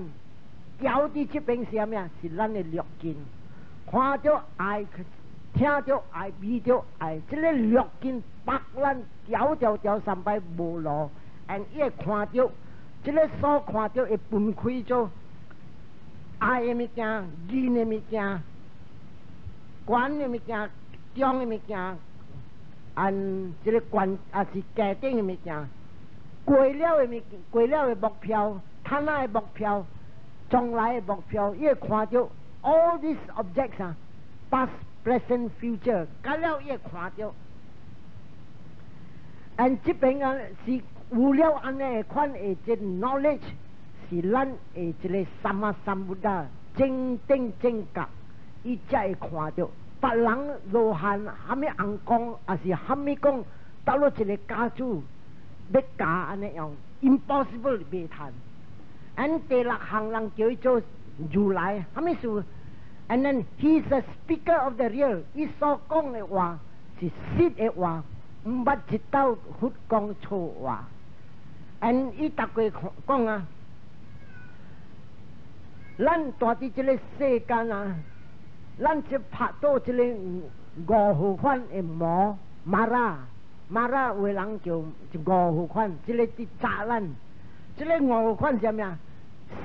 交佇這邊是啥物啊？是咱嘅略見，看到愛。聽到愛，味到愛，這個略見白咱條三擺無路，而伊會看到，這個所看到會分開做愛嘅物件、義嘅物件、觀嘅物件、中嘅物件，按這個觀也是家庭嘅物件，過了嘅目標、睇下嘅目標、將來嘅目標，伊會看到 all these objects 啊 ，past。present future， 假了伊會看到，而這邊啊是有了安尼款嘅這 knowledge， 是咱嘅這個三阿三菩薩正定正覺，伊才會看到。別人路限蝦米紅光，還是蝦米講到了一個家主要假安尼樣 ，impossible 袂談。而第六項人叫伊做如來，蝦米事？And then he is a speaker of the real。伊所講嘅話是實嘅話，唔捌一道佛講錯話。And 伊逐個講啊，咱住喺這個世間啊，咱就拍到這個五號款嘅魔馬拉有個人叫五號款，這個啲炸咱，這個五號款係咩啊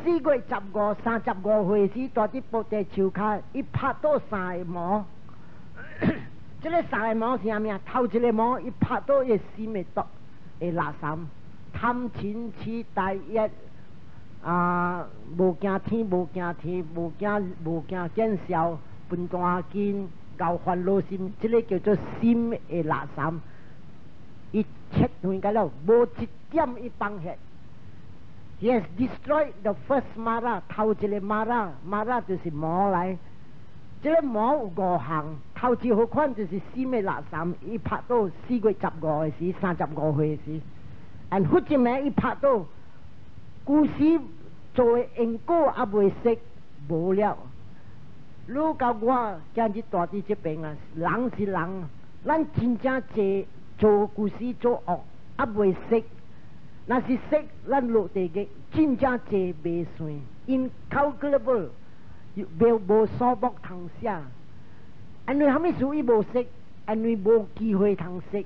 ？4月15、35歲時，住啲布地樹下，伊拍到3個魔，这个三个毛是啥物啊？头一个毛，伊拍到伊心的毒的垃圾，贪嗔痴呆业无惊天，无惊地，无惊见笑，分大见，搞烦恼心，这个叫做心的垃圾。伊切断解了，无一点伊放下。He has destroyed the first Mara， 头一个 Mara 就是魔来。这个魔有5项，头一好款就是心的垃圾，伊拍到4月15的时，35岁的时。and 忽一名伊拍到，故事做的因果也未识，无了。你甲我今日大伫这边啊，人是人，咱真正济做故事做恶，也未识。若是识，咱落地嘅真正济未算 ，incalculable， 无数目通写。因为虾米事伊无识，因为无机会通识。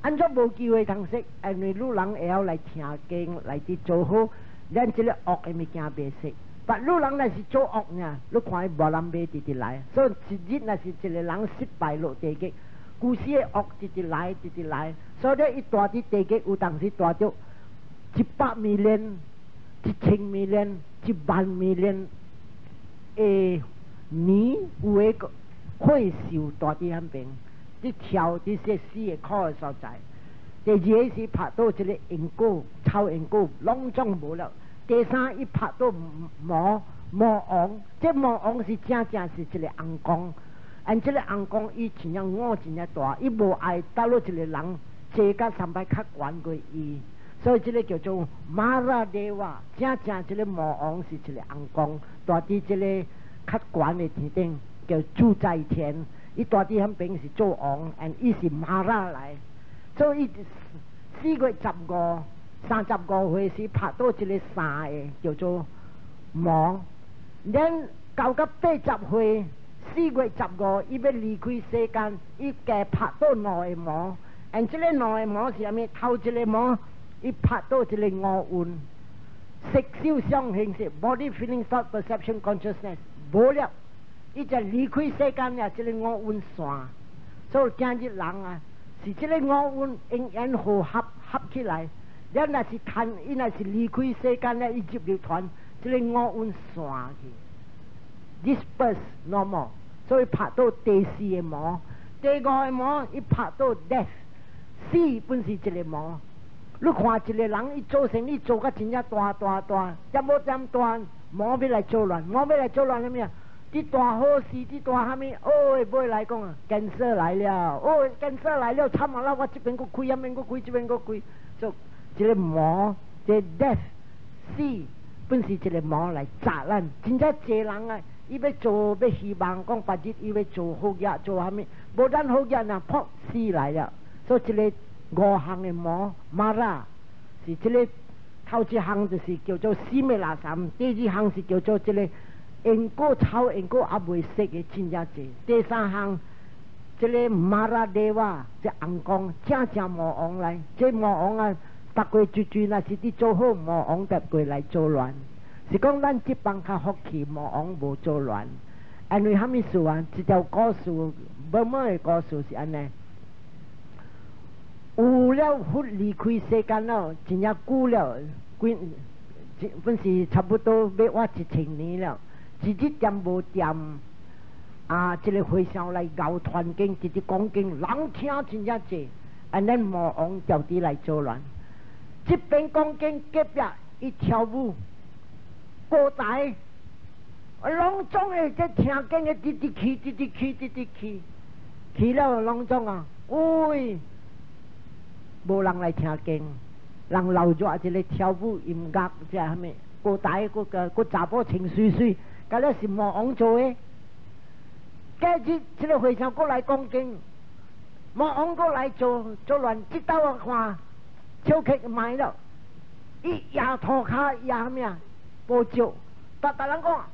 安怎无机会通识？因为路人会晓来听经，来去做好，咱这个恶的物件未识。但路人若是做恶呢，你看伊无人买直直来。所以一日若是一个人失败落地嘅，故事的恶直直来，直直来。所以咧，伊大啲地嘅有当时大到100 million、1000 million、10000 million 诶年有诶个会受大啲遐边。啲跳啲些死嘅考嘅所在，第二是拍到一个因果，超因果，拢总无了。第三，伊拍到魔王，这魔王是正是一个红光，按这个红光伊真正我真正大，伊无爱打落一个人，坐甲3摆较悬过伊，所以这个叫做马拉地瓦，正这个魔王是一个红光，大伫这个较悬的天顶叫住在天。伊大啲喺边是做王，伊是马拉来，所以4月15、35岁时拍到一个3个叫做魔，然到80岁4月15，伊要离开世间，伊加拍到2个魔，这个2个魔是啥物？头一个魔，伊拍到一个5蕴，色受想行识 ，body feeling thought perception consciousness， 无了。伊就离开世间了，这个5蕴线，所以今日人啊，是这个5蕴因和合起来，然若是谈，伊若是离开世间了，伊接入团，这个5蕴线去 ，disperse no more， 所以拍到第4个魔，第5个魔，伊拍到 death， 死本是一个魔。你看一个人，伊做生意做甲真正大，也无点大，魔要来作乱，什么啊？啲大好事，啲大虾米？哦，买来讲啊，cancer 来了，哦，cancer 来了，惨啊啦！我这边个开，那边个开，这边个开，就一个魔，这 death 死，本是一个魔来砸咱。真正济人啊，伊要做，要希望讲白日伊要做好嘢，做虾米？无咱好嘢呐，扑死来了。所以这个5项的魔，马拉是这个头一项就是叫做死灭垃圾，第2项是叫做这个。因果超因果也未识嘅真正济。第3项，这个马拉地瓦，这红光正魔王来，这魔王啊，达过最若是啲做好魔王达过来作乱，是讲咱这帮较福气，魔王无作乱。因为虾米事啊？一条故事，无么嘅故事是安尼。有了佛离开世间了，真正久了，本是差不多要活1000年了。一日点无点这个会上来搞团经，直直讲经，人听真正济，咱魔王调底来作乱。这边讲经，隔壁伊跳舞，歌台，拢总的在听经的直直去，去了拢总啊，喂，无人来听经，人留住一个跳舞音乐，即系咩？歌台个查甫穿水水。嗰咧是魔王做嘅，今日这个会上过来讲经，魔王过来做乱，即到我看，手机买了，伊压涂骹压咩啊？波照，大人讲，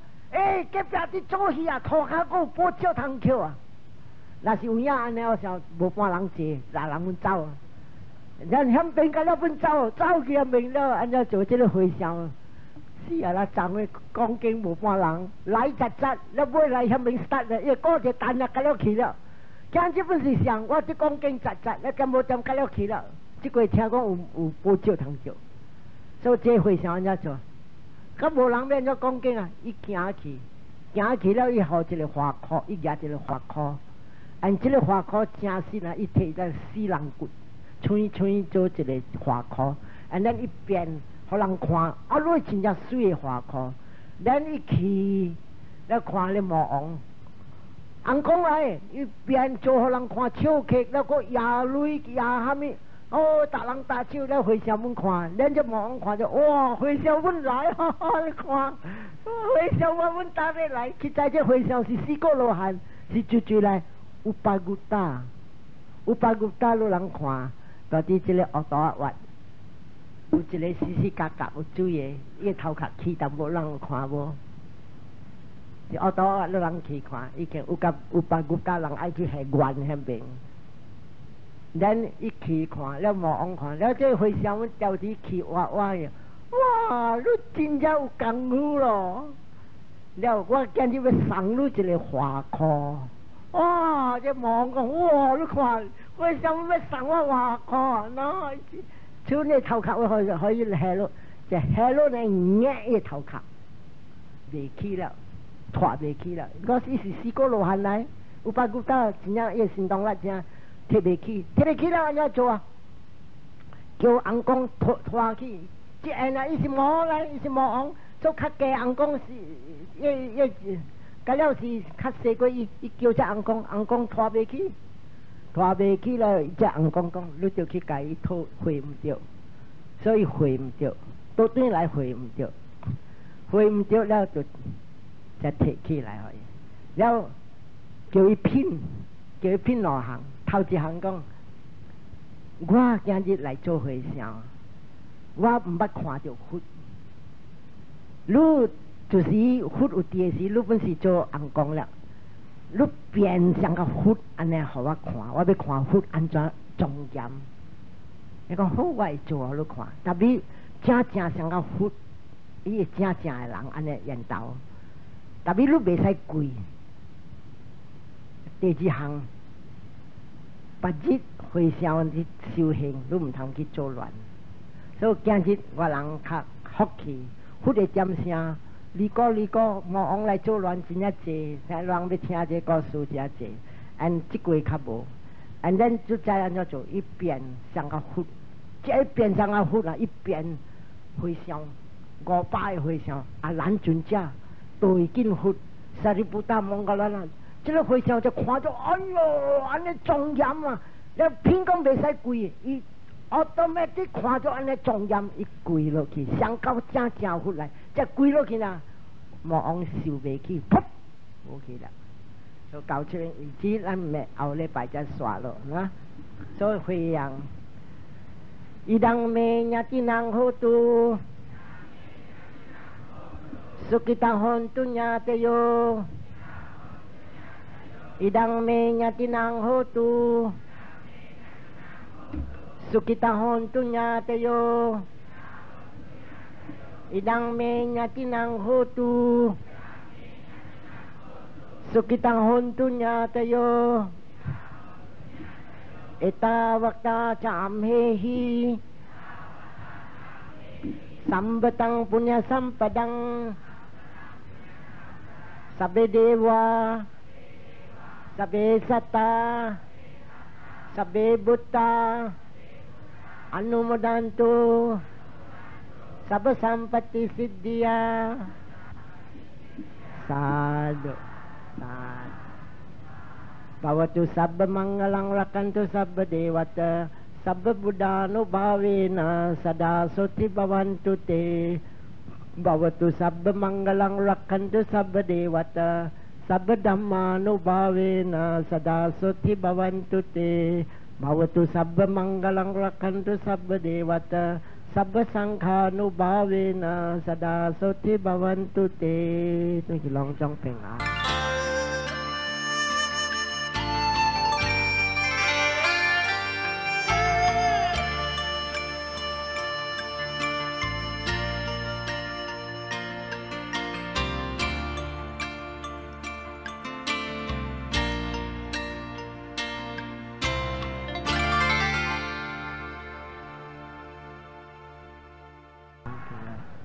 隔壁啲做戏啊，涂骹个波照通扣啊，若是有影安尼，我想无半人坐，人阮走啊，人向边个了本走去啊明了，安尼做这个会上。是啊啦，站去讲经无半人，来窒，你买来向面start咧，因为嗰只蛋啊，咁样去了，今日本是上，我即讲经实实，你咁无点解了去了？即个听讲有补救通救，所以这会上安怎做？咁无人免咗讲经啊！伊行去了以后，一个花箍，伊举一个花箍，按这个花箍正实啊，伊摕在死人骨，吹做一个花箍，按咱一边互人看，啊，你真正水的花箍，咱一去，了看咧魔王。人讲来，一边做互人看笑客，了个压泪压虾米？哦，大人大手了回小门看，咱这魔王看着，哇，回小门来，哈哈，你看，回小门打你来，去在这回小是四个罗汉，是追来Upagutta，有人看，到底这个恶道屈，有一个时时格格有水的，伊头壳起，但无人看无。是恶道屈，人去看，已经Upagutta人爱去系冤那边。咱一去看，了魔王看，了这回小门掉底去哇呀，哇，你真正有功夫咯！了我今日要送你一个花箍，哇！这魔王讲，哇，你看，为什么要送我花箍？喏，就你头壳可以下落，就下落呢压伊头壳，袂起了，拖袂起了。我是四个罗汉来，有把骨头真正伊心动了真。摕袂起了安怎做啊？叫翁公拖起，即下啊，伊是魔王来，伊是魔王，做较低翁公是，甲了是较细过伊叫只翁公拖袂起了，只翁公讲，你就去甲伊讨回唔着，所以回唔着，倒转来回唔着了就才摕起来可以，了叫伊拼两项。头一项讲，我今日来做和尚，我唔捌看到佛。你就是佛有地时，你本是做翁公了，你变成个佛安尼，互我看，我要看佛安怎庄严。你讲好，我会做你看，但你正像个佛，伊是正的人安尼引导，但你袂使跪。第二项。白日回乡去修行，你唔通去作乱。所以今日我人较福气，佛的点声，你讲，魔王来作乱真正济，人要听这故事真济，按即个较无，按咱就知安怎做，一边上个佛，这一边上个佛啊，一边回乡，500个回乡，啊，咱尊者都已经佛，萨利布达蒙噶咱。这个回乡就看到，哎呦，安尼庄严啊！了偏讲袂使跪，伊automatic看到安尼庄严，伊跪落去，上到正佛来，再跪落去啦，魔王受袂起，噗，无去啦。就到这为止，咱咪后礼拜再刷咯，啊！所以回乡，伊当咩呀？只能好多，苏吉当红度呀的哟。Idang menya tinang hotu Sukitahon tunya tayo Idang menya tinang hotu Sukitahon tunya tayo Eta wakta cham hehi Sambatang punya sampadang Sabe dewa Sabe sata, sabe buta, anumodanto, sabe sampati siddhya, sadhu, bhavatu sabba mangalang rakantu sabba devata, sabba buddhanu bhavena sada soti bhavantu te, bhavatu sabba mangalang rakantu sabba devata, Sabba dhammanu bhavena sada soti bhavantu te bhavatu sabba mangalang rakantu sabba devata sabba sankhanu bhavena sada soti bhavantu te. Tôi chỉ lòng trong bình an. OK 啦。